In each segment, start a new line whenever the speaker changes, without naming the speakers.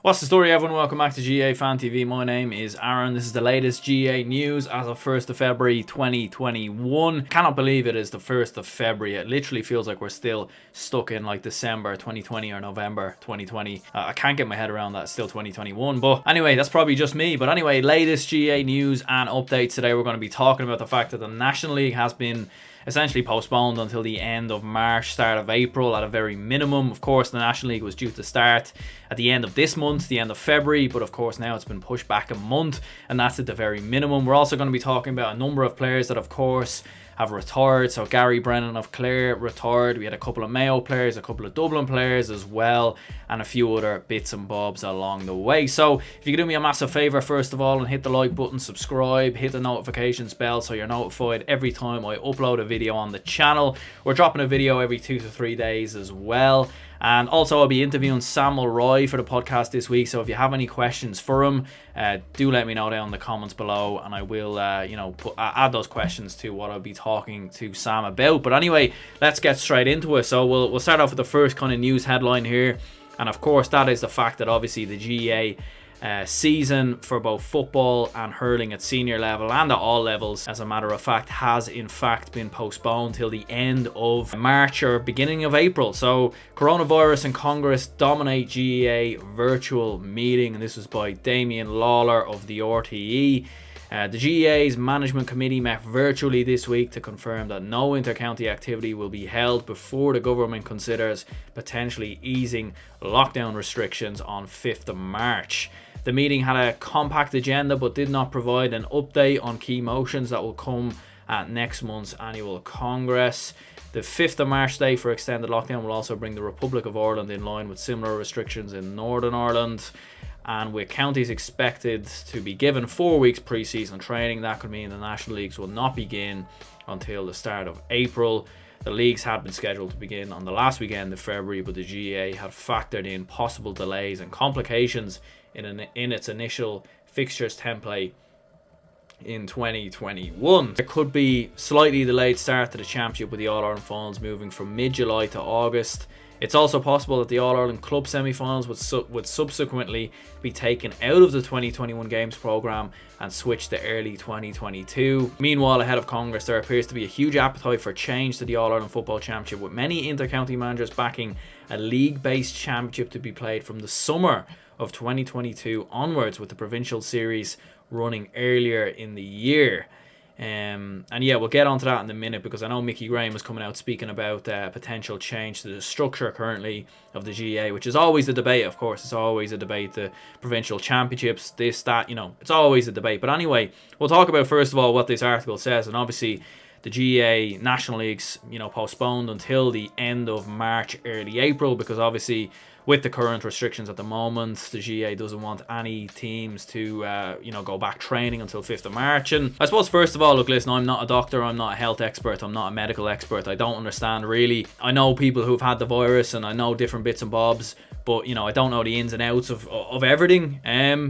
What's the story, everyone? Welcome back to GAA Fan TV. My name is Aaron. This is the latest GAA news as of 1st of February 2021. Cannot believe it is the 1st of February. It literally feels like we're still stuck in like December 2020 or November 2020. I can't get my head around that. It's still 2021. But anyway, that's probably just me. But anyway, latest GAA news and updates. Today we're going to be talking about the fact that the National League has been essentially postponed until the end of March, start of April at a very minimum. Of course, the National League was due to start at the end of this month, the end of February, but of course now it's been pushed back a month, and that's at the very minimum. We're also going to be talking about a number of players that, of course, have retired. So Gary Brennan of Clare retired. We had a couple of Mayo players, a couple of Dublin players as well, and a few other bits and bobs along the way. So if you could do me a massive favour, first of all, and hit the like button, subscribe, hit the notifications bell so you're notified every time I upload a video on the channel. We're dropping a video every 2 to 3 days as well. And also I'll be interviewing Sam Mulroy for the podcast this week, so if you have any questions for him, do let me know down in the comments below, and I will add those questions to what I'll be talking to Sam about. But anyway, let's get straight into it. So we'll start off with the first kind of news headline here, and of course that is the fact that obviously the GAA season for both football and hurling at senior level and at all levels, as a matter of fact, has in fact been postponed till the end of March or beginning of April. So coronavirus and Congress dominate GAA virtual meeting, and this was by Damien Lawler of the RTE. The GAA's management committee met virtually this week to confirm that no inter-county activity will be held before the government considers potentially easing lockdown restrictions on 5th of March. The meeting had a compact agenda but did not provide an update on key motions that will come at next month's annual Congress. The 5th of March date for extended lockdown will also bring the Republic of Ireland in line with similar restrictions in Northern Ireland. And with counties expected to be given 4 weeks pre-season training, that could mean the National Leagues will not begin until the start of April. The leagues had been scheduled to begin on the last weekend of February, but the GAA had factored in possible delays and complications in its initial fixtures template in 2021. There could be slightly delayed start to the championship, with the All-Ireland finals moving from mid-July to August. It's also possible that the All-Ireland Club semi-finals would subsequently be taken out of the 2021 Games programme and switched to early 2022. Meanwhile, ahead of Congress, there appears to be a huge appetite for change to the All-Ireland Football Championship, with many inter-county managers backing a league-based championship to be played from the summer of 2022 onwards, with the provincial series running earlier in the year. And yeah, we'll get onto that in a minute, because I know Mickey Graham is coming out speaking about potential change to the structure currently of the GAA, which is always a debate. Of course, it's always a debate. The provincial championships, this, that, it's always a debate. But anyway, we'll talk about first of all what this article says. And obviously the GAA National Leagues, postponed until the end of March, early April, because obviously with the current restrictions at the moment, the GAA doesn't want any teams to, go back training until 5th of March. And I suppose, first of all, look, listen, I'm not a doctor, I'm not a health expert, I'm not a medical expert. I don't understand, really. I know people who've had the virus, and I know different bits and bobs, but, I don't know the ins and outs of everything.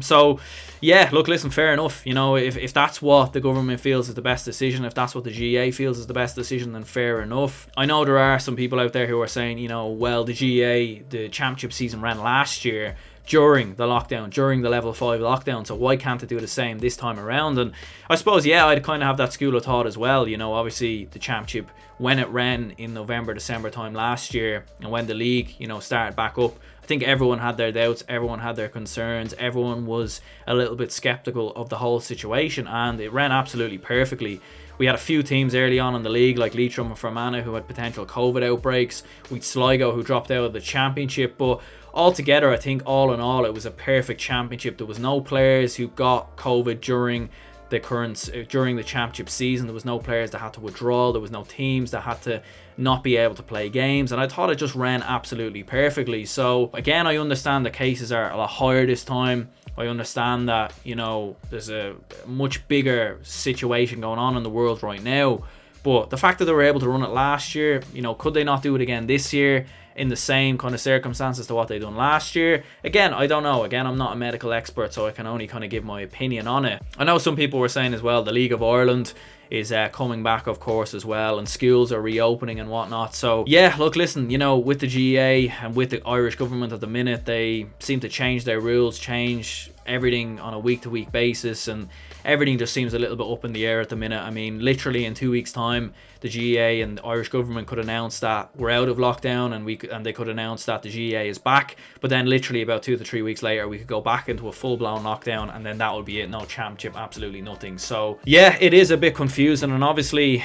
So, yeah, look, listen, fair enough. If that's what the government feels is the best decision, if that's what the GAA feels is the best decision, then fair enough. I know there are some people out there who are saying, well, the GAA, the championship season ran last year during the lockdown, during the level 5 lockdown, so why can't they do the same this time around? And I suppose, yeah, I'd kind of have that school of thought as well. Obviously the championship, when it ran in November, December time last year, and when the league, started back up, I think everyone had their doubts, everyone had their concerns, everyone was a little bit skeptical of the whole situation, and it ran absolutely perfectly. We had a few teams early on in the league, like Leitrim and Fermanagh, who had potential COVID outbreaks. We had Sligo, who dropped out of the championship. But altogether, I think all in all, it was a perfect championship. There was no players who got COVID during the championship season. There was no players that had to withdraw. There was no teams that had to not be able to play games, and I thought it just ran absolutely perfectly. So again, I understand the cases are a lot higher this time. I understand that, there's a much bigger situation going on in the world right now. But the fact that they were able to run it last year, could they not do it again this year? in the same kind of circumstances to what they done last year? Again, I don't know. Again, I'm not a medical expert, so I can only kind of give my opinion on it. I know some people were saying as well the League of Ireland is coming back, of course, as well, and schools are reopening and whatnot. So yeah, look, listen, you know, with the GAA and with the Irish government at the minute, they seem to change their rules, change everything on a week-to-week basis, and everything just seems a little bit up in the air at the minute. I mean, literally in 2 weeks' time, the GAA and the Irish government could announce that we're out of lockdown, and they could announce that the GAA is back. But then literally about 2 to 3 weeks later, we could go back into a full-blown lockdown, and then that would be it. No championship, absolutely nothing. So yeah, it is a bit confusing, and obviously,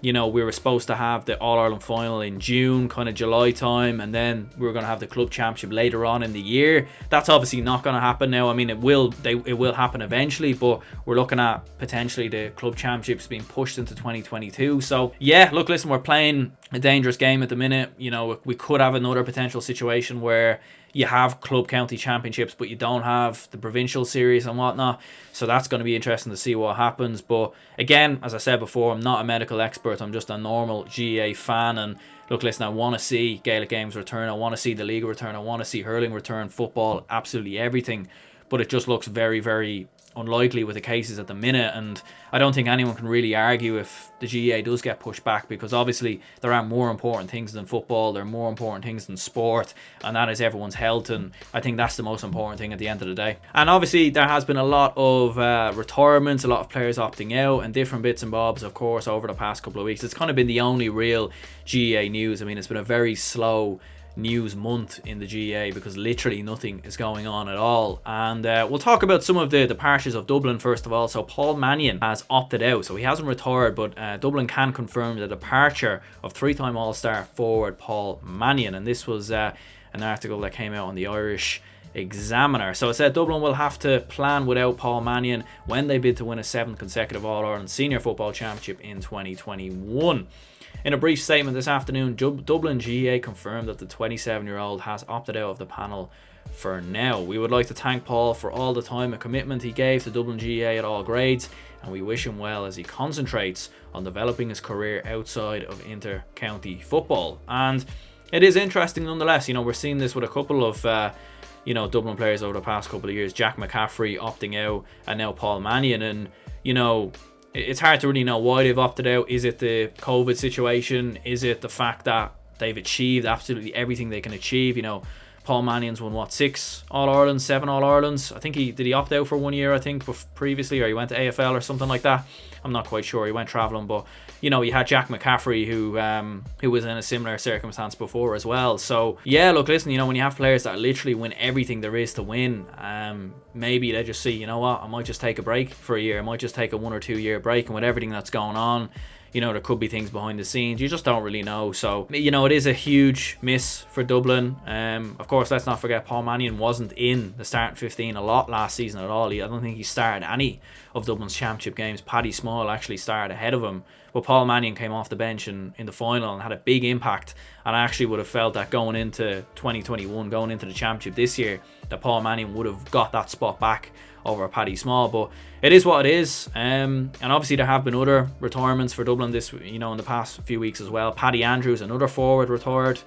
you know, we were supposed to have the All-Ireland final in June, kind of July time, and then we were going to have the club championship later on in the year. That's obviously not going to happen now. I mean, it will happen eventually, but we're looking at potentially the club championships being pushed into 2022. So yeah, look, listen, we're playing a dangerous game at the minute. You know, we could have another potential situation where you have club county championships, but you don't have the provincial series and whatnot. So that's going to be interesting to see what happens. But again, as I said before, I'm not a medical expert. I'm just a normal GAA fan. And look, listen, I want to see Gaelic games return. I want to see the league return. I want to see hurling return, football, absolutely everything. But it just looks very, very unlikely with the cases at the minute, and I don't think anyone can really argue if the GAA does get pushed back, because obviously there are more important things than football, there are more important things than sport, and that is everyone's health, and I think that's the most important thing at the end of the day. And obviously there has been a lot of retirements, a lot of players opting out, and different bits and bobs, of course, over the past couple of weeks. It's kind of been the only real GAA news. I mean, it's been a very slow news month in the GAA because literally nothing is going on at all. And we'll talk about some of the departures of Dublin first of all. So Paul Mannion has opted out, so he hasn't retired, but Dublin can confirm the departure of three-time All-Star forward Paul Mannion, and this was an article that came out on the Irish Examiner. So it said Dublin will have to plan without Paul Mannion when they bid to win a 7th consecutive All-Ireland Senior Football Championship in 2021. In a brief statement this afternoon, Dublin GAA confirmed that the 27-year-old has opted out of the panel for now. We would like to thank Paul for all the time and commitment he gave to Dublin GAA at all grades, and we wish him well as he concentrates on developing his career outside of inter-county football. And it is interesting nonetheless. You know, we're seeing this with a couple of Dublin players over the past couple of years. Jack McCaffrey opting out, and now Paul Mannion. And you know, it's hard to really know why they've opted out. Is it the COVID situation? Is it the fact that they've achieved absolutely everything they can achieve? You know, Paul Mannion's won 6 All-Irelands, 7 All-Irelands. I think did he opt out for 1 year, I think, previously, or he went to AFL or something like that. I'm not quite sure. He went travelling, but you know, you had Jack McCaffrey who was in a similar circumstance before as well. So yeah, look, listen, you know, when you have players that literally win everything there is to win, maybe they just see, you know what, I might just take a break for a year. I might just take a 1 or 2 year break, and with everything that's going on, you know, there could be things behind the scenes. You just don't really know. So, you know, it is a huge miss for Dublin. Of course, let's not forget Paul Mannion wasn't in the starting 15 a lot last season at all. I don't think he started any of Dublin's championship games. Paddy Small actually started ahead of him. But Paul Mannion came off the bench in the final and had a big impact. And I actually would have felt that going into 2021, going into the championship this year, that Paul Mannion would have got that spot back over Paddy Small. But it is what it is. And obviously there have been other retirements for Dublin in the past few weeks as well. Paddy Andrews, another forward, retired.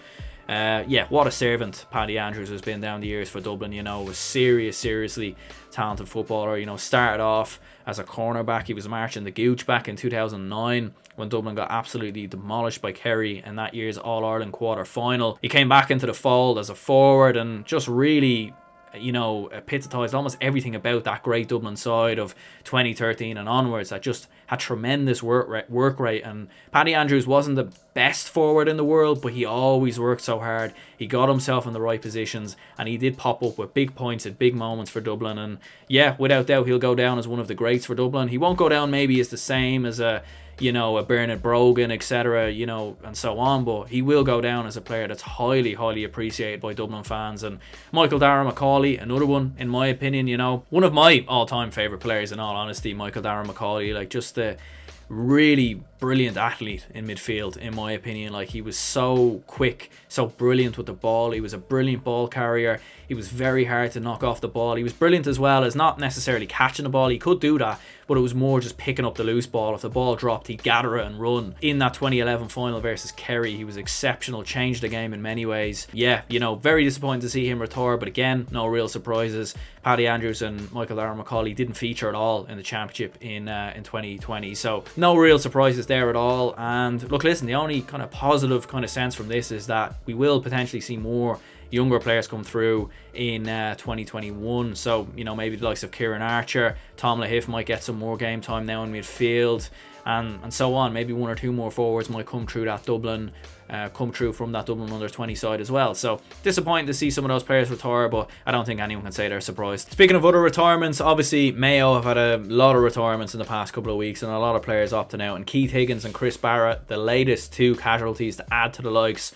Yeah, what a servant Paddy Andrews has been down the years for Dublin. You know, was seriously talented footballer. You know, started off as a cornerback. He was marching the Gooch back in 2009 when Dublin got absolutely demolished by Kerry in that year's All-Ireland quarter-final. He came back into the fold as a forward and just really, you know, epitomised almost everything about that great Dublin side of 2013 and onwards that just had tremendous work rate. And Paddy Andrews wasn't the best forward in the world, but he always worked so hard. He got himself in the right positions, and he did pop up with big points at big moments for Dublin. And yeah, without doubt, he'll go down as one of the greats for Dublin. He won't go down maybe as the same as a Bernard Brogan, etc., and so on, but he will go down as a player that's highly appreciated by Dublin fans. And Michael Darragh Macaulay, another one, in my opinion, one of my all-time favourite players, in all honesty, Michael Darragh Macaulay, like just the really brilliant athlete in midfield, in my opinion. Like, he was so quick, so brilliant with the ball. He was a brilliant ball carrier. He was very hard to knock off the ball. He was brilliant as well as not necessarily catching the ball. He could do that, but it was more just picking up the loose ball. If the ball dropped, he'd gather it and run. In that 2011 final versus Kerry, he was exceptional, changed the game in many ways. Yeah, you know, very disappointed to see him retire, but again, no real surprises. Paddy Andrews and Michael Macaulay didn't feature at all in the championship in 2020, so no real surprises there at all. And look, listen, the only kind of positive kind of sense from this is that we will potentially see more younger players come through in 2021. So, you know, maybe the likes of Kieran Archer, Tom Lahiff might get some more game time now in midfield, and so on. Maybe one or two more forwards might come through that Dublin, come through from that Dublin under 20 side as well. So disappointing to see some of those players retire, but I don't think anyone can say they're surprised. Speaking of other retirements, obviously Mayo have had a lot of retirements in the past couple of weeks and a lot of players opting out, and Keith Higgins and Chris Barrett, the latest two casualties to add to the likes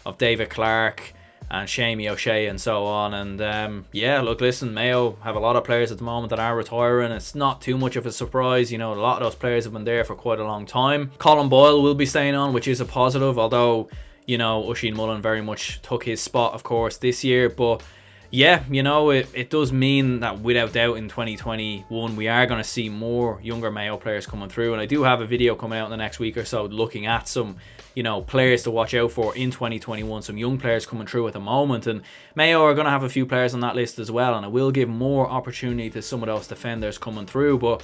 of David Clark and Shamey O'Shea and so on. And yeah, look, listen, Mayo have a lot of players at the moment that are retiring. It's not too much of a surprise. You know, a lot of those players have been there for quite a long time. Colin Boyle will be staying on, which is a positive, although, you know, Oisin Mullen very much took his spot, of course, this year. But yeah, you know, it does mean that without doubt in 2021 we are going to see more younger Mayo players coming through. And I do have a video coming out in the next week or so looking at some, you know, players to watch out for in 2021, some young players coming through at the moment, and Mayo are going to have a few players on that list as well, and it will give more opportunity to some of those defenders coming through. But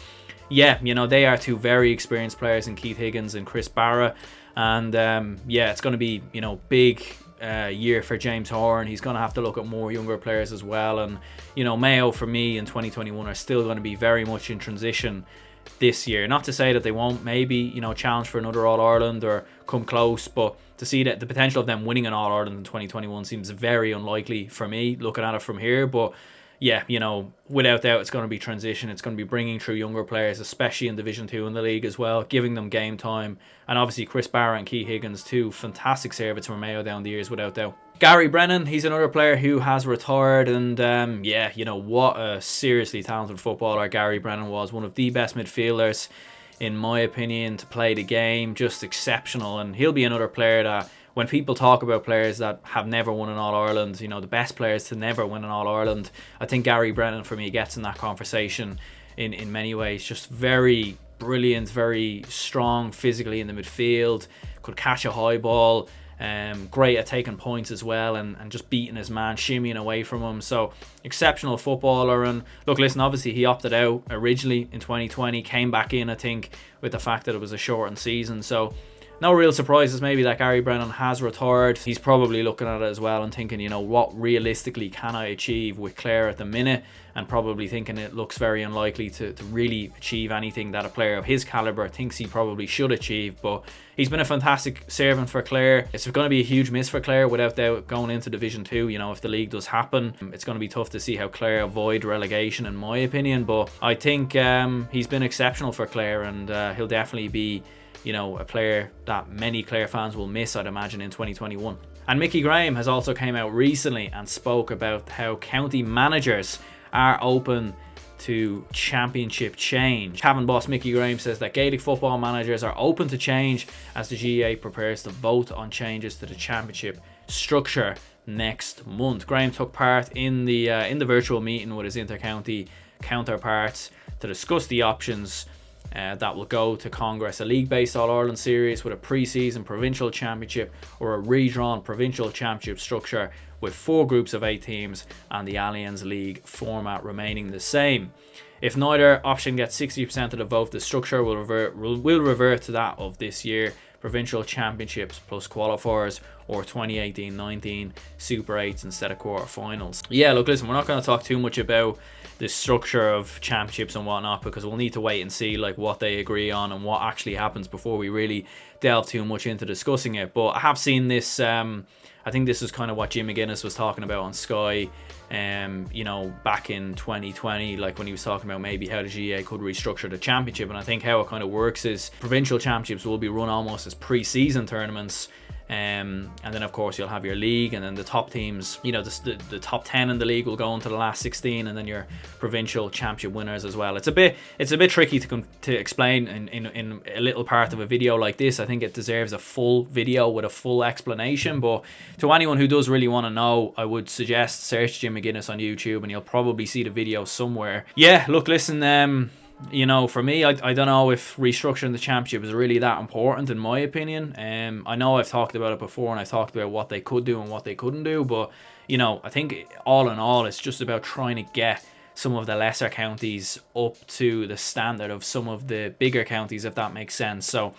yeah, you know, they are two very experienced players in Keith Higgins and Chris Barra, and yeah, it's going to be, you know, big year for James Horan. He's going to have to look at more younger players as well. And, you know, Mayo for me in 2021 are still going to be very much in transition this year. Not to say that they won't maybe, you know, challenge for another All-Ireland or come close, but to see that the potential of them winning an All-Ireland in 2021 seems very unlikely for me looking at it from here. But yeah, you know, without doubt, it's going to be transition. It's going to be bringing through younger players, especially in Division 2 in the league as well, giving them game time. And obviously Chris Barra and Keith Higgins, two fantastic servants for Mayo down the years, without doubt. Gary Brennan, he's another player who has retired, and yeah, you know, what a seriously talented footballer Gary Brennan was. One of the best midfielders, in my opinion, to play the game. Just exceptional. And he'll be another player that, when people talk about players that have never won an All-Ireland, you know, the best players to never win an All-Ireland, I think Gary Brennan for me gets in that conversation in many ways. Just very brilliant, very strong physically in the midfield, could catch a high ball, great at taking points as well, and just beating his man, shimmying away from him. So exceptional footballer. And look, listen, obviously he opted out originally in 2020, came back in, I think, with the fact that it was a shortened season. So no real surprises maybe that Gary Brennan has retired. He's probably looking at it as well and thinking, you know, what realistically can I achieve with Clare at the minute, and probably thinking it looks very unlikely to really achieve anything that a player of his calibre thinks he probably should achieve. But he's been a fantastic servant for Clare. It's going to be a huge miss for Clare without doubt going into Division 2. You know, if the league does happen, it's going to be tough to see how Clare avoid relegation, in my opinion. But I think he's been exceptional for Clare, and he'll definitely be, you know, a player that many Clare fans will miss, I'd imagine, in 2021. And Mickey Graham has also came out recently and spoke about how county managers are open to championship change. Cavan boss Mickey Graham says that Gaelic football managers are open to change as the GAA prepares to vote on changes to the championship structure next month. Graham took part in the virtual meeting with his inter-county counterparts to discuss the options that will go to Congress: a league-based All-Ireland series with a pre-season provincial championship, or a redrawn provincial championship structure with 4 groups of 8 teams, and the Allianz League format remaining the same. If neither option gets 60% of the vote, the structure will revert to that of this year: provincial championships plus qualifiers, or 2018-19 Super 8s instead of quarterfinals. Yeah, look, listen, we're not going to talk too much about the structure of championships and whatnot, because we'll need to wait and see like what they agree on and what actually happens before we really delve too much into discussing it. But I have seen this, I think this is kind of what Jim McGuinness was talking about on Sky, you know, back in 2020, like when he was talking about maybe how the GAA could restructure the championship. And I think how it kind of works is provincial championships will be run almost as pre-season tournaments, And then of course you'll have your league, and then the top teams, you know, the top 10 in the league will go into the last 16, and then your provincial championship winners as well. It's a bit tricky to explain in a little part of a video like this. I think it deserves a full video with a full explanation, but to anyone who does really want to know, I would suggest search Jim McGuinness on YouTube and you'll probably see the video somewhere. Yeah, look, listen, you know, for me, I don't know if restructuring the championship is really that important, in my opinion. I know I've talked about it before, and I've talked about what they could do and what they couldn't do, but, you know, I think all in all, it's just about trying to get some of the lesser counties up to the standard of some of the bigger counties, if that makes sense. So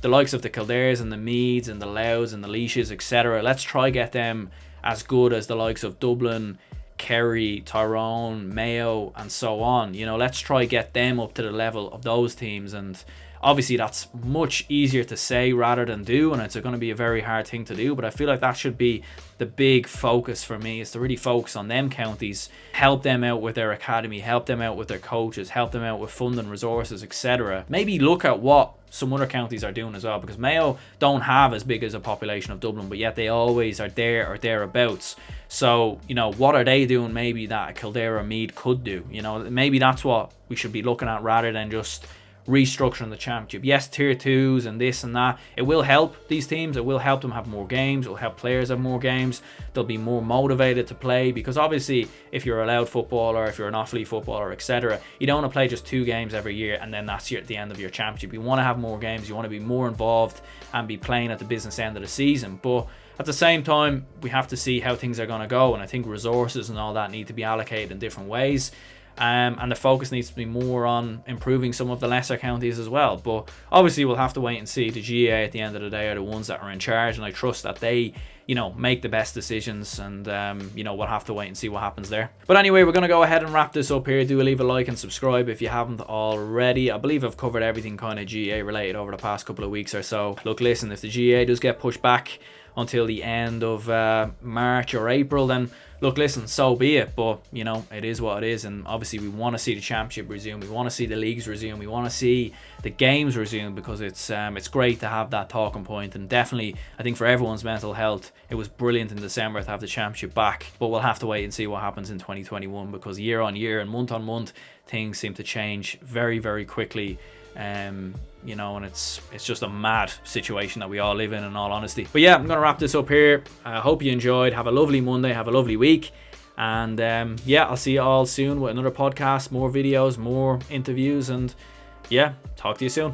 the likes of the Kildares and the Meads and the Louths and the Laois, etc., let's try get them as good as the likes of Dublin, Kerry, Tyrone, Mayo, and so on. You know, let's try get them up to the level of those teams. And obviously that's much easier to say rather than do, and it's going to be a very hard thing to do, but I feel like that should be the big focus for me, is to really focus on them counties, help them out with their academy, help them out with their coaches, help them out with funding, resources, etc. Maybe look at what some other counties are doing as well, because Mayo don't have as big as a population of Dublin, but yet they always are there or thereabouts. So, you know, what are they doing maybe that Kildare or Meath could do? You know, maybe that's what we should be looking at rather than just restructuring the championship. Yes, tier 2s and this and that, it will help these teams, it will help them have more games, it will help players have more games, they'll be more motivated to play, because obviously if you're a Louth footballer, if you're an off-league footballer, etc., you don't want to play just 2 games every year and then that's at the end of your championship. You want to have more games, you want to be more involved and be playing at the business end of the season. But at the same time, we have to see how things are going to go, and I think resources and all that need to be allocated in different ways. And the focus needs to be more on improving some of the lesser counties as well. But obviously we'll have to wait and see. The GAA at the end of the day are the ones that are in charge, and I trust that they, you know, make the best decisions, and you know, we'll have to wait and see what happens there. But anyway, we're going to go ahead and wrap this up here. Do leave a like and subscribe if you haven't already. I believe I've covered everything kind of GAA related over the past couple of weeks or so. Look, listen, if the GAA does get pushed back until the end of March or April, then look, listen, so be it. But, you know, it is what it is, and obviously we want to see the championship resume, we want to see the leagues resume, we want to see the games resume, because it's great to have that talking point. And definitely, I think for everyone's mental health, it was brilliant in December to have the championship back. But we'll have to wait and see what happens in 2021, because year on year and month on month, things seem to change very, very quickly. You know, and it's just a mad situation that we all live in all honesty. But yeah, I'm gonna wrap this up here. I hope you enjoyed. Have a lovely Monday, have a lovely week, and yeah, I'll see you all soon with another podcast, more videos, more interviews, and yeah, talk to you soon.